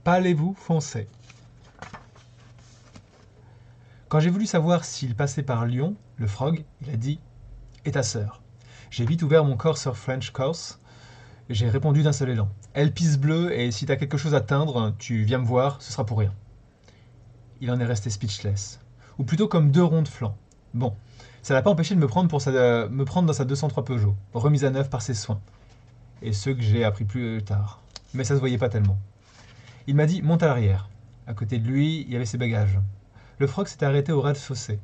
Parlez-vous foncez. Quand j'ai voulu savoir s'il passait par Lyon, le frog, il a dit « Et ta sœur ?» J'ai vite ouvert mon corps sur French Course. J'ai répondu d'un seul élan. « Elle pisse bleue et si t'as quelque chose à teindre, tu viens me voir, ce sera pour rien. » Il en est resté speechless. Ou plutôt comme deux ronds de flanc. Bon, ça l'a pas empêché de me prendre dans sa 203 Peugeot, remise à neuf par ses soins. Et ceux que j'ai appris plus tard. Mais ça se voyait pas tellement. Il m'a dit « Monte à l'arrière ». À côté de lui, il y avait ses bagages. Le frog s'était arrêté au ras de fossé,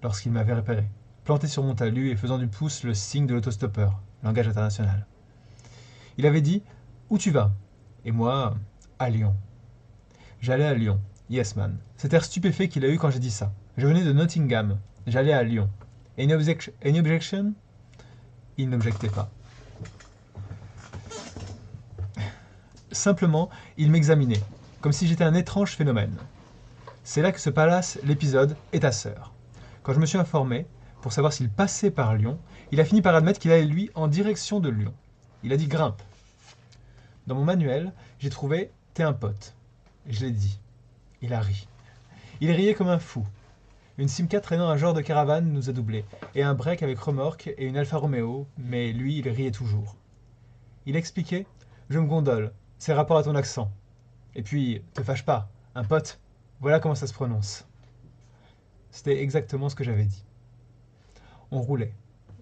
lorsqu'il m'avait repéré, planté sur mon talus et faisant du pouce le signe de l'autostoppeur, langage international. Il avait dit « Où tu vas ?» Et moi « À Lyon ». J'allais à Lyon. Yes man. Cet air stupéfait qu'il a eu quand j'ai dit ça. Je venais de Nottingham. J'allais à Lyon. Any objection? Il n'objectait pas. Simplement, il m'examinait, comme si j'étais un étrange phénomène. C'est là que se passe l'épisode « Et ta sœur ». Quand je me suis informé, pour savoir s'il passait par Lyon, il a fini par admettre qu'il allait, lui, en direction de Lyon. Il a dit « Grimpe ». Dans mon manuel, j'ai trouvé « T'es un pote ». Je l'ai dit. Il a ri. Il riait comme un fou. Une Simca traînant un genre de caravane nous a doublés, et un break avec remorque et une Alfa Romeo, mais lui, il riait toujours. Il expliquait « Je me gondole, c'est rapport à ton accent. Et puis, te fâche pas, un pote, voilà comment ça se prononce. » C'était exactement ce que j'avais dit. On roulait.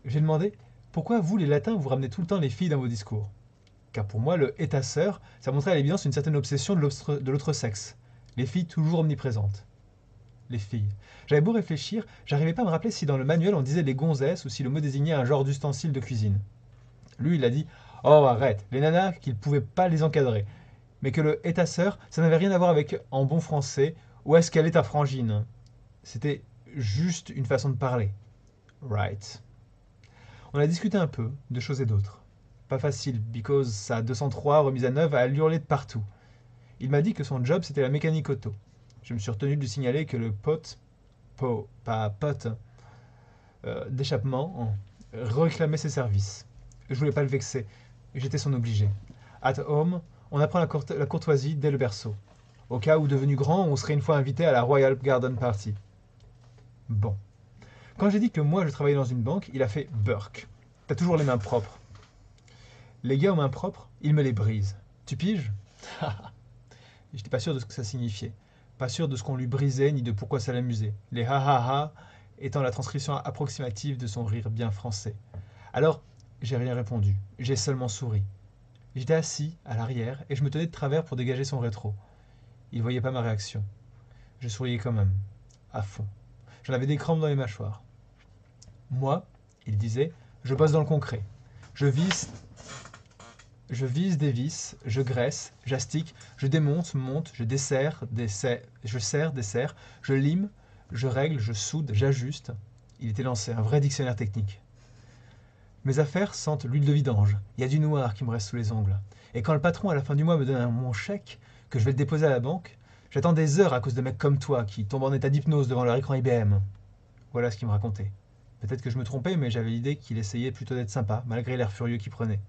J'ai demandé « Pourquoi vous, les latins, vous ramenez tout le temps les filles dans vos discours ?» Car pour moi, le « et ta sœur », ça montrait à l'évidence une certaine obsession de l'autre sexe. Les filles toujours omniprésentes. Les filles. J'avais beau réfléchir, j'arrivais pas à me rappeler si dans le manuel on disait les gonzesses ou si le mot désignait un genre d'ustensile de cuisine. Lui, il a dit « Oh, arrête, les nanas, qu'il pouvait pas les encadrer. » Mais que le « et ta sœur », ça n'avait rien à voir avec, en bon français, « Où est-ce qu'elle est ta frangine ?» C'était juste une façon de parler. Right. On a discuté un peu, de choses et d'autres. Pas facile, because sa 203 remise à neuf a hurlé de partout. Il m'a dit que son job c'était la mécanique auto. Je me suis retenu de lui signaler que le pote, pas pote, d'échappement, réclamait ses services. Je voulais pas le vexer, j'étais son obligé. At home, on apprend la courtoisie dès le berceau. Au cas où devenu grand, on serait une fois invité à la Royal Garden Party. Bon. Quand j'ai dit que moi je travaillais dans une banque, il a fait Burke. T'as toujours les mains propres. Les gars aux mains propres, ils me les brisent. Tu piges? J'étais pas sûr de ce que ça signifiait. Pas sûr de ce qu'on lui brisait ni de pourquoi ça l'amusait. Les ha ha ha étant la transcription approximative de son rire bien français. Alors, j'ai rien répondu. J'ai seulement souri. J'étais assis, à l'arrière, et je me tenais de travers pour dégager son rétro. Il voyait pas ma réaction. Je souriais quand même. À fond. J'en avais des crampes dans les mâchoires. Moi, il disait, je bosse dans le concret. Je vise des vis, je graisse, j'astique, je démonte, monte, je desserre, je serre, desserre, je lime, je règle, je soude, j'ajuste. Il était lancé, un vrai dictionnaire technique. Mes affaires sentent l'huile de vidange. Il y a du noir qui me reste sous les ongles. Et quand le patron à la fin du mois me donne mon chèque, que je vais le déposer à la banque, j'attends des heures à cause de mecs comme toi qui tombent en état d'hypnose devant leur écran IBM. Voilà ce qu'il me racontait. Peut-être que je me trompais, mais j'avais l'idée qu'il essayait plutôt d'être sympa, malgré l'air furieux qu'il prenait.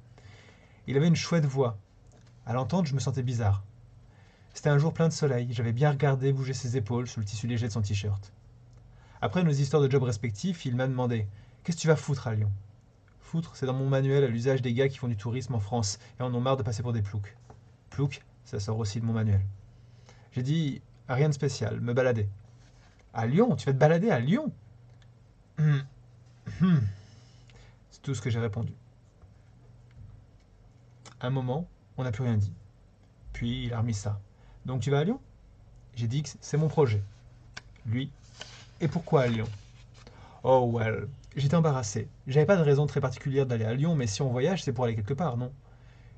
Il avait une chouette voix. À l'entendre, je me sentais bizarre. C'était un jour plein de soleil, j'avais bien regardé bouger ses épaules sous le tissu léger de son t-shirt. Après nos histoires de job respectifs, il m'a demandé « Qu'est-ce que tu vas foutre à Lyon ?» Foutre, c'est dans mon manuel à l'usage des gars qui font du tourisme en France et en ont marre de passer pour des ploucs. Ploucs, ça sort aussi de mon manuel. J'ai dit « Rien de spécial, me balader. »« À Lyon? Tu vas te balader à Lyon ?» C'est tout ce que j'ai répondu. Un moment, on n'a plus rien dit. Puis il a remis ça. Donc tu vas à Lyon? J'ai dit que c'est mon projet. Lui, et pourquoi à Lyon? Oh well, j'étais embarrassé. J'avais pas de raison très particulière d'aller à Lyon, mais si on voyage, c'est pour aller quelque part, non?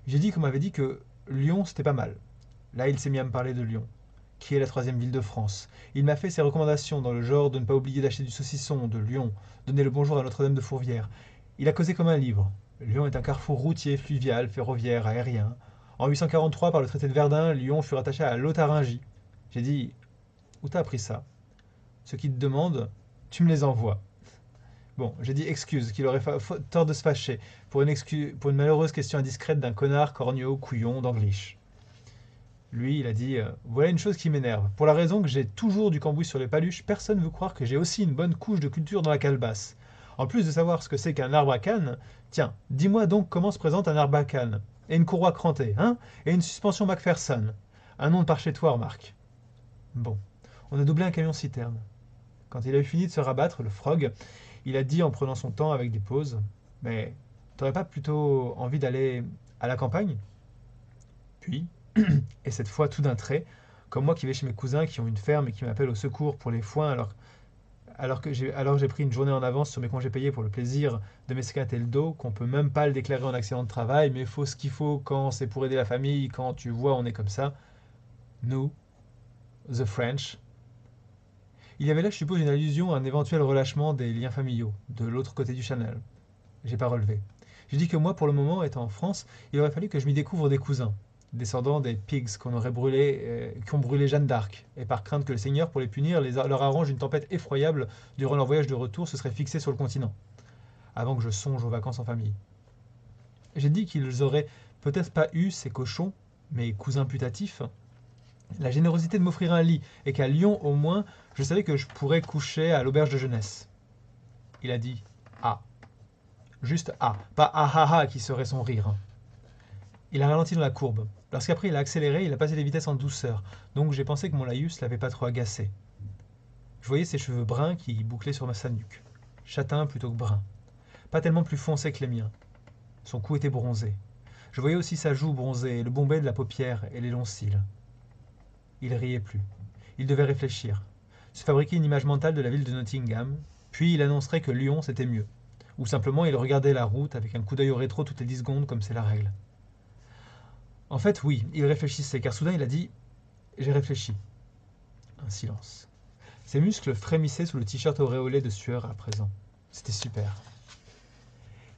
J'ai dit qu'on m'avait dit que Lyon, c'était pas mal. Là, il s'est mis à me parler de Lyon, qui est la troisième ville de France. Il m'a fait ses recommandations dans le genre de ne pas oublier d'acheter du saucisson, de Lyon, donner le bonjour à Notre-Dame de Fourvière. Il a causé comme un livre. Lyon est un carrefour routier, fluvial, ferroviaire, aérien. En 843, par le traité de Verdun, Lyon fut rattaché à Lotharingie. J'ai dit, où t'as appris ça? Ceux qui te demandent, tu me les envoies. Bon, j'ai dit excuse, qu'il aurait tort de se fâcher pour une malheureuse question indiscrète d'un connard, corneau, couillon, d'Anglish. Lui, il a dit voilà une chose qui m'énerve. Pour la raison que j'ai toujours du cambouis sur les paluches, personne ne veut croire que j'ai aussi une bonne couche de culture dans la calebasse. En plus de savoir ce que c'est qu'un arbre à canne, tiens, dis-moi donc comment se présente un arbre à canne. Et une courroie crantée, hein. Et une suspension Macpherson. Un nom de par chez toi, remarque. Bon, on a doublé un camion-citerne. Quand il a eu fini de se rabattre, le frog, il a dit en prenant son temps avec des pauses mais t'aurais pas plutôt envie d'aller à la campagne? Puis, et cette fois tout d'un trait, comme moi qui vais chez mes cousins qui ont une ferme et qui m'appellent au secours pour les foins alors que j'ai pris une journée en avance sur mes congés payés pour le plaisir de m'escater le dos, qu'on peut même pas le déclarer en accident de travail, mais il faut ce qu'il faut quand c'est pour aider la famille, quand tu vois on est comme ça. Nous, the French. Il y avait là, je suppose, une allusion à un éventuel relâchement des liens familiaux, de l'autre côté du Channel. J'ai pas relevé. J'ai dit que moi, pour le moment, étant en France, il aurait fallu que je m'y découvre des cousins, descendants des pigs qui ont brûlé Jeanne d'Arc, et par crainte que le Seigneur, pour les punir, leur arrange une tempête effroyable durant leur voyage de retour, se serait fixé sur le continent, avant que je songe aux vacances en famille. J'ai dit qu'ils auraient peut-être pas eu, ces cochons, mes cousins putatifs, la générosité de m'offrir un lit, et qu'à Lyon, au moins, je savais que je pourrais coucher à l'auberge de jeunesse. Il a dit « Ah ». Juste ah, pas ah ah ah qui serait son rire. Il a ralenti dans la courbe. Lorsqu'après il a accéléré, il a passé les vitesses en douceur, donc j'ai pensé que mon laïus l'avait pas trop agacé. Je voyais ses cheveux bruns qui bouclaient sur sa nuque. Châtain plutôt que brun. Pas tellement plus foncé que les miens. Son cou était bronzé. Je voyais aussi sa joue bronzée, le bombet de la paupière et les longs cils. Il riait plus. Il devait réfléchir. Se fabriquer une image mentale de la ville de Nottingham, puis il annoncerait que Lyon c'était mieux. Ou simplement il regardait la route avec un coup d'œil au rétro toutes les 10 secondes comme c'est la règle. En fait, oui, il réfléchissait, car soudain il a dit « J'ai réfléchi ». Un silence. Ses muscles frémissaient sous le t-shirt auréolé de sueur à présent. C'était super.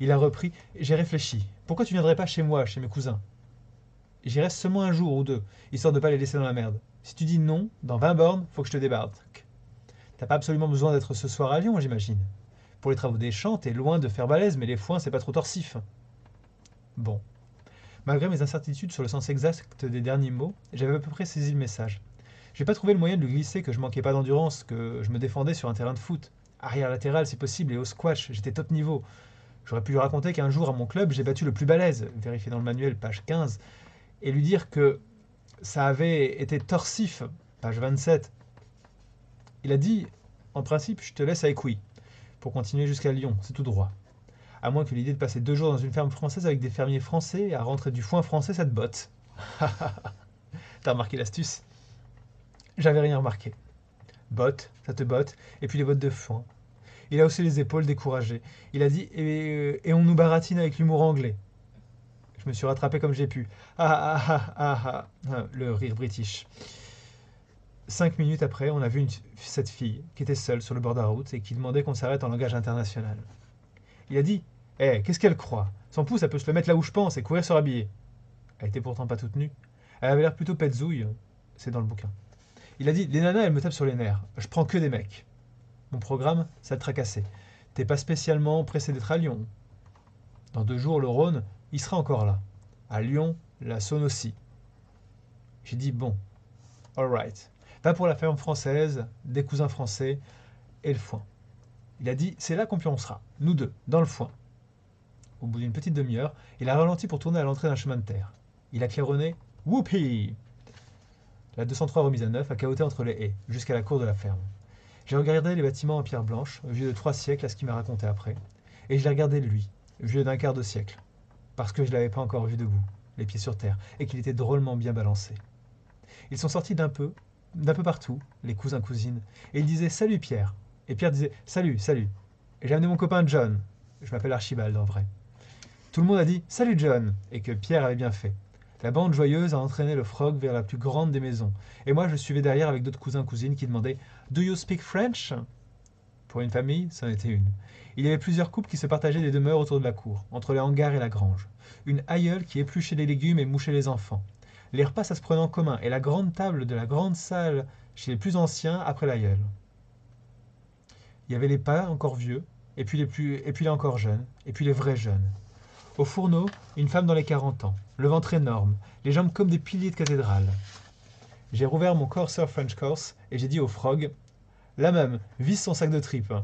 Il a repris « J'ai réfléchi. Pourquoi tu viendrais pas chez moi, chez mes cousins ? J'y reste seulement un jour ou deux, histoire de pas les laisser dans la merde. Si tu dis non, dans 20 bornes, faut que je te débarque. T'as pas absolument besoin d'être ce soir à Lyon, j'imagine. Pour les travaux des champs, t'es loin de faire balèze, mais les foins, c'est pas trop torsif. Bon. Malgré mes incertitudes sur le sens exact des derniers mots, j'avais à peu près saisi le message. J'ai pas trouvé le moyen de lui glisser que je manquais pas d'endurance, que je me défendais sur un terrain de foot. Arrière latéral, c'est possible, et au squash, j'étais top niveau. J'aurais pu lui raconter qu'un jour, à mon club, j'ai battu le plus balèze, vérifier dans le manuel, page 15, et lui dire que ça avait été torsif, page 27. Il a dit, en principe, je te laisse avec oui. Pour continuer jusqu'à Lyon, c'est tout droit. À moins que l'idée de passer 2 jours dans une ferme française avec des fermiers français à rentrer du foin français, ça te botte. T'as remarqué l'astuce? J'avais rien remarqué. Botte, ça te botte, et puis les bottes de foin. Il a haussé les épaules, découragé. Il a dit et on nous baratine avec l'humour anglais. Je me suis rattrapé comme j'ai pu. Ah ah ah ah ah, le rire british. 5 minutes après, on a vu cette fille qui était seule sur le bord de la route et qui demandait qu'on s'arrête en langage international. Il a dit « Eh, qu'est-ce qu'elle croit? Son pouce, elle peut se le mettre là où je pense et courir se rhabiller. » Elle était pourtant pas toute nue. Elle avait l'air plutôt pète-zouille. C'est dans le bouquin. Il a dit « Les nanas, elles me tapent sur les nerfs. Je prends que des mecs. » Mon programme, ça le tracassait. T'es pas spécialement pressé d'être à Lyon. Dans 2 jours, le Rhône, il sera encore là. À Lyon, la Saône aussi. J'ai dit « Bon, all right. Va pour la ferme française, des cousins français et le foin. » Il a dit « C'est là qu'on pioncera, nous deux, dans le foin. » Au bout d'une petite demi-heure, il a ralenti pour tourner à l'entrée d'un chemin de terre. Il a claironné « Whoopee !» La 203 remise à neuf a cahoté entre les haies, jusqu'à la cour de la ferme. J'ai regardé les bâtiments en pierre blanche, vieux de 3 siècles à ce qu'il m'a raconté après, et je l'ai regardé lui, vieux d'un quart de siècle, parce que je ne l'avais pas encore vu debout, les pieds sur terre, et qu'il était drôlement bien balancé. Ils sont sortis d'un peu partout, les cousins-cousines, et ils disaient « Salut Pierre !» Et Pierre disait « Salut, salut !» Et j'ai amené mon copain John. Je m'appelle Archibald en vrai. Tout le monde a dit « Salut John !» et que Pierre avait bien fait. La bande joyeuse a entraîné le frog vers la plus grande des maisons. Et moi, je suivais derrière avec d'autres cousins-cousines qui demandaient « Do you speak French ?» Pour une famille, c'en était une. Il y avait plusieurs couples qui se partageaient des demeures autour de la cour, entre les hangars et la grange. Une aïeule qui épluchait les légumes et mouchait les enfants. Les repas, ça se prenait en commun, et la grande table de la grande salle chez les plus anciens après l'aïeule. Il y avait les pas encore vieux, et puis les encore jeunes, et puis les vrais jeunes. Au fourneau, une femme dans les 40 ans, le ventre énorme, les jambes comme des piliers de cathédrale. J'ai rouvert mon Corsair French Course et j'ai dit au frog, là même, visse son sac de tripes.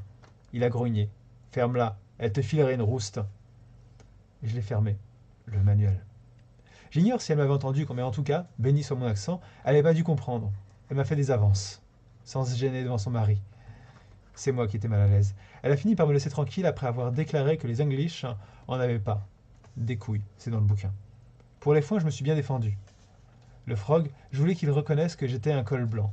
Il a grogné. Ferme-la, elle te filerait une rouste. Je l'ai fermé. Le manuel. J'ignore si elle m'avait entendu, mais en tout cas, béni soit mon accent, elle n'avait pas dû comprendre. Elle m'a fait des avances, sans se gêner devant son mari. C'est moi qui étais mal à l'aise. Elle a fini par me laisser tranquille après avoir déclaré que les English en avaient pas. Des couilles, c'est dans le bouquin. Pour les foins, je me suis bien défendu. Le frog, je voulais qu'il reconnaisse que j'étais un col blanc.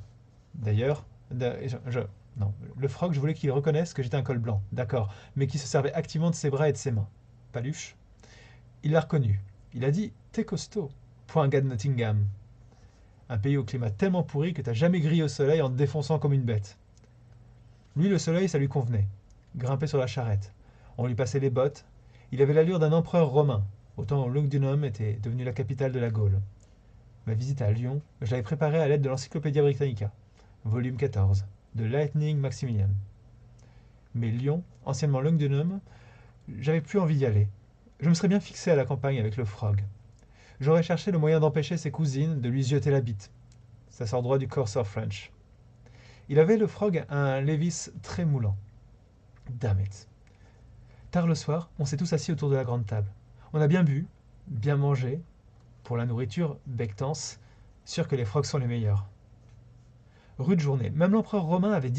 D'ailleurs, non, le frog, je voulais qu'il reconnaisse que j'étais un col blanc, d'accord, mais qui se servait activement de ses bras et de ses mains. Paluche. Il l'a reconnu. Il a dit « T'es costaud ». Point un gars de Nottingham. Un pays au climat tellement pourri que t'as jamais grillé au soleil en te défonçant comme une bête. Lui, le soleil, ça lui convenait. Grimper sur la charrette. On lui passait les bottes. Il avait l'allure d'un empereur romain, au temps où Lugdunum était devenu la capitale de la Gaule. Ma visite à Lyon, je l'avais préparée à l'aide de l'Encyclopédia Britannica, volume 14, de Lightning Maximilian. Mais Lyon, anciennement Lugdunum, j'avais plus envie d'y aller. Je me serais bien fixé à la campagne avec le frog. J'aurais cherché le moyen d'empêcher ses cousines de lui zioter la bite. Ça sort droit du Corsair French. Il avait, le frog, un Levis très moulant. Damn it. Tard le soir, on s'est tous assis autour de la grande table. On a bien bu, bien mangé. Pour la nourriture, bectance, sûr que les frogs sont les meilleurs. Rude journée. Même l'empereur romain avait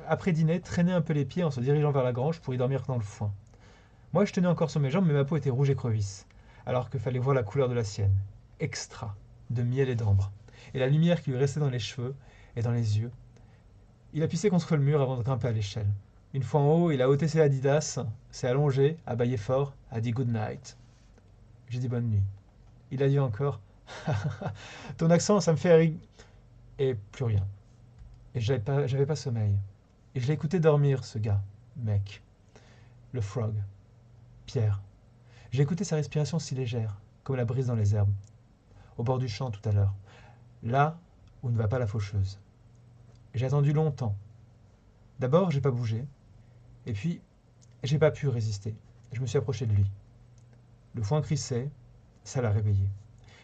après dîner traîné un peu les pieds en se dirigeant vers la grange pour y dormir dans le foin. Moi, je tenais encore sur mes jambes, mais ma peau était rouge écrevisse, alors qu'il fallait voir la couleur de la sienne. Extra, de miel et d'ambre. Et la lumière qui lui restait dans les cheveux et dans les yeux. Il a pissé contre le mur avant de grimper à l'échelle. Une fois en haut, il a ôté ses Adidas, s'est allongé, a bâillé fort, a dit good night. J'ai dit bonne nuit. Il a dit encore ton accent, ça me fait rire. Et plus rien. Et j'avais pas sommeil. Et je l'ai écouté dormir, ce gars, mec. Le frog. Pierre. J'ai écouté sa respiration si légère, comme la brise dans les herbes, au bord du champ tout à l'heure, là où ne va pas la faucheuse. J'ai attendu longtemps. D'abord, j'ai pas bougé, et puis, j'ai pas pu résister. Je me suis approché de lui. Le foin crissait, ça l'a réveillé.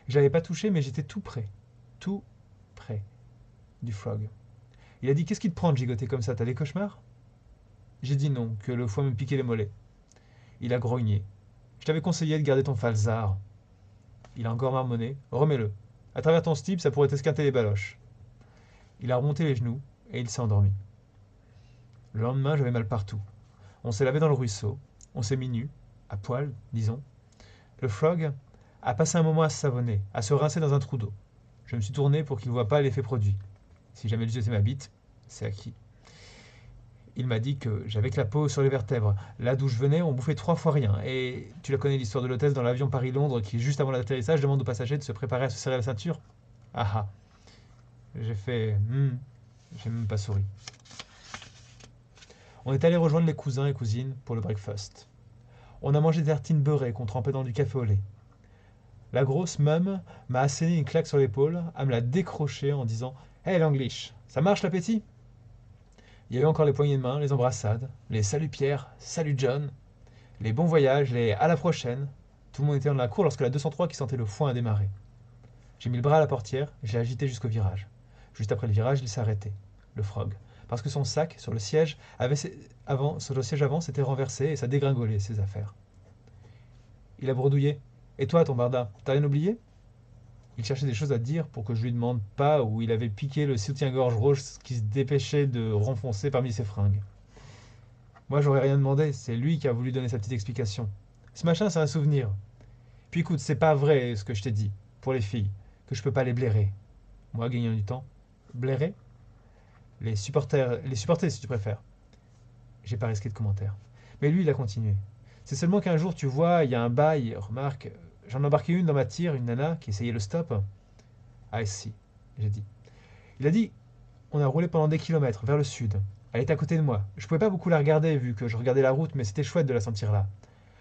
Je l'avais pas touché, mais j'étais tout près du frog. Il a dit « Qu'est-ce qui te prend de gigoter comme ça, t'as des cauchemars ?» J'ai dit non, que le foin me piquait les mollets. Il a grogné. Je t'avais conseillé de garder ton falzar. Il a encore marmonné. Remets-le. À travers ton slip, ça pourrait t'esquinter les baloches. Il a remonté les genoux et il s'est endormi. Le lendemain, j'avais mal partout. On s'est lavé dans le ruisseau. On s'est mis nus, à poil, disons. Le frog a passé un moment à se savonner, à se rincer dans un trou d'eau. Je me suis tourné pour qu'il ne voie pas l'effet produit. Si jamais il jetait ma bite, c'est acquis. Il m'a dit que j'avais que la peau sur les vertèbres. Là d'où je venais, on bouffait 3 fois rien. Et tu la connais l'histoire de l'hôtesse dans l'avion Paris-Londres qui, juste avant l'atterrissage, demande aux passagers de se préparer à se serrer la ceinture. Ah ah. J'ai fait... J'ai même pas souri. On est allé rejoindre les cousins et cousines pour le breakfast. On a mangé des tartines beurrées qu'on trempait dans du café au lait. La grosse mum m'a asséné une claque sur l'épaule, à me la décrocher en disant « Hey l'English, ça marche l'appétit ?» Il y avait encore les poignées de main, les embrassades, les salut Pierre, salut John, les bons voyages, les à la prochaine. Tout le monde était dans la cour lorsque la 203 qui sentait le foin a démarré. J'ai mis le bras à la portière, j'ai agité jusqu'au virage. Juste après le virage, il s'est arrêté, le frog, parce que son sac sur le siège avant s'était renversé et ça dégringolait ses affaires. Il a bredouillé. Et toi, ton barda, t'as rien oublié? Il cherchait des choses à dire pour que je lui demande pas où il avait piqué le soutien-gorge rose qui se dépêchait de renfoncer parmi ses fringues. Moi, j'aurais rien demandé, c'est lui qui a voulu donner sa petite explication. Ce machin, c'est un souvenir. Puis écoute, c'est pas vrai ce que je t'ai dit, pour les filles, que je peux pas les blairer. Moi, gagnant du temps. Blairer? Les supporter si tu préfères. J'ai pas risqué de commentaire. Mais lui, il a continué. C'est seulement qu'un jour, tu vois, il y a un bail, remarque, j'en ai embarqué une dans ma tire, une nana qui essayait le stop. Ah si, j'ai dit. Il a dit, on a roulé pendant des kilomètres vers le sud. Elle était à côté de moi. Je pouvais pas beaucoup la regarder vu que je regardais la route, mais c'était chouette de la sentir là.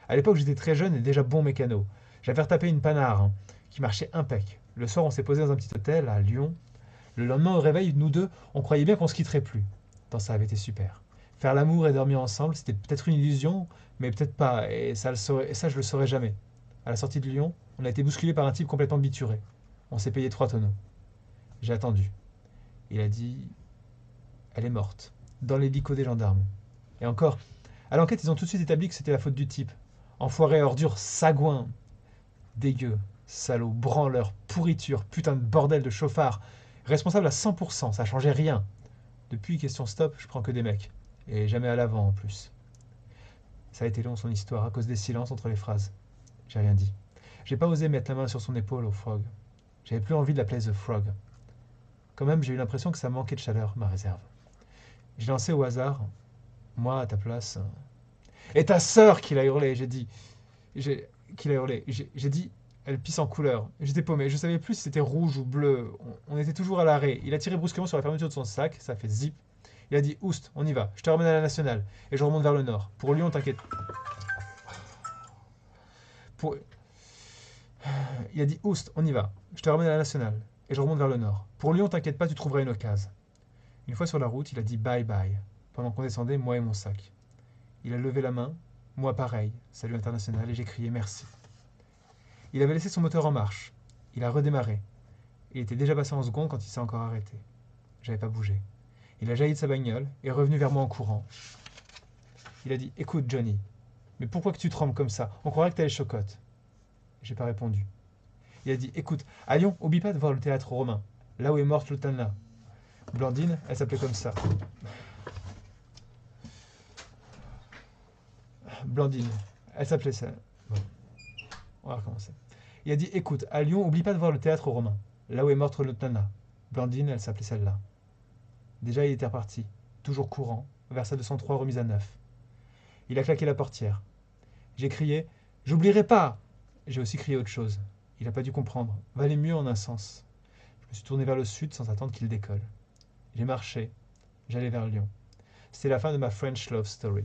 À l'époque, j'étais très jeune et déjà bon mécano. J'avais retapé une Panhard qui marchait impec. Le soir, on s'est posé dans un petit hôtel à Lyon. Le lendemain, au réveil, nous deux, on croyait bien qu'on se quitterait plus. Tant ça avait été super. Faire l'amour et dormir ensemble, c'était peut-être une illusion, mais peut-être pas, et ça, je le saurais jamais. À la sortie de Lyon, on a été bousculé par un type complètement bituré. On s'est payé 3 tonneaux. J'ai attendu. Il a dit, elle est morte, dans l'hélico des gendarmes. Et encore, à l'enquête, ils ont tout de suite établi que c'était la faute du type. Enfoiré, ordure, sagouin. Dégueu, salaud, branleur, pourriture, putain de bordel de chauffard. Responsable à 100%, ça changeait rien. Depuis, question stop, je prends que des mecs. Et jamais à l'avant en plus. Ça a été long son histoire à cause des silences entre les phrases. J'ai rien dit. J'ai pas osé mettre la main sur son épaule au Frog. J'avais plus envie de l'appeler The Frog. Quand même, j'ai eu l'impression que ça manquait de chaleur, ma réserve. J'ai lancé au hasard. Moi, à ta place. Et ta sœur qu'il a hurlé, j'ai dit. Qu'il a hurlé. J'ai dit, elle pisse en couleur. J'étais paumé. Je savais plus si c'était rouge ou bleu. On était toujours à l'arrêt. Il a tiré brusquement sur la fermeture de son sac. Ça fait zip. Il a dit, Oust, on y va. Je te ramène à la nationale. Et je remonte vers le nord. Pour Lyon, t'inquiète. Pour... Il a dit, Oust, on y va. Je te ramène à la nationale. Et je remonte vers le nord. Pour Lyon, t'inquiète pas, tu trouveras une occasion. Une fois sur la route, il a dit bye bye. Pendant qu'on descendait, moi et mon sac. Il a levé la main. Moi pareil. Salut international. Et j'ai crié merci. Il avait laissé son moteur en marche. Il a redémarré. Il était déjà passé en seconde quand il s'est encore arrêté. J'avais pas bougé. Il a jailli de sa bagnole et est revenu vers moi en courant. Il a dit, écoute Johnny, mais pourquoi que tu trembles comme ça? On croirait que t'as les chocottes. J'ai pas répondu. Il a dit, écoute, à Lyon, oublie pas de voir le théâtre romain, là où est morte Lutana. Blandine, elle s'appelait comme ça. Blandine, elle s'appelait ça. Bon, on va recommencer. Il a dit, écoute, à Lyon, oublie pas de voir le théâtre romain, là où est morte Lutana. Blandine, elle s'appelait celle-là. Déjà, il était reparti, toujours courant, vers sa 203 remise à neuf. Il a claqué la portière. J'ai crié, j'oublierai pas. J'ai aussi crié autre chose. Il n'a pas dû comprendre. Valait mieux en un sens. Je me suis tourné vers le sud sans attendre qu'il décolle. J'ai marché. J'allais vers Lyon. C'était la fin de ma French Love Story.